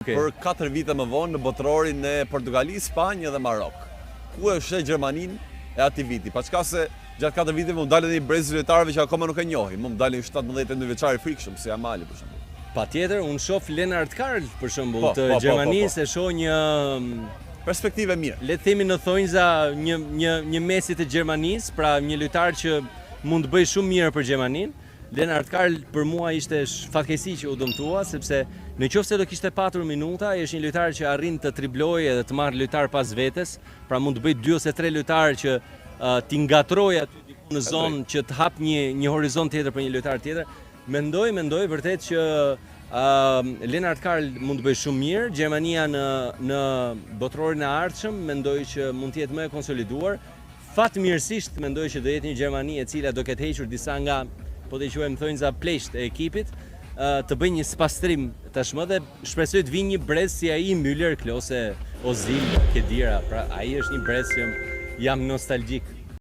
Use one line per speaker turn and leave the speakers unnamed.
për 4 vite më vonë në botërorin e Portugali, Spanjë dhe Marok. Ku e sheh Gjermanin e ati viti? Pa çka se gjatë 4 viteve më dalin një brez lojtarëve që akoma nuk e njohin. Më dalin 17-19 vjeçari frikshëm si Amali për shembull.
Patjetër, unë shoh Lennart Karl për shembull të Gjermanisë, e shoh një
perspektive mirë.
Le të themi në thonjza një Messi të Gjermanisë, pra një lojtar që mund të bëjë shumë mirë për Gjermaninë. Lennart Karl për mua ishte fatkeqësi që u dëmtua, sepse nëse do kishte patur minuta, është një lojtar që arrin të triblojë edhe të marrë lojtar pas vetes, pra mund të bëj 2 ose 3 lojtar që t'i ngatrojë aty diku në zonë që të hap një horizont tjetër për një lojtar tjetër. Mendoj vërtet që Lennart Karl mund të bëjë shumë mirë. Gjermania në botërorin e ardhshëm mendoj që mund të jetë më e konsoliduar. Fatmirësisht mendoj që do jetë një Gjermani e cila do ketë hequr disa nga, po të quajmë thonjza plesht e ekipit, të bëjë një spastrim tashmë dhe shpresoj të vinë një brez si ai Müller, Klose, Ozil, Khedira. Pra ai është një brez që jam nostalgjik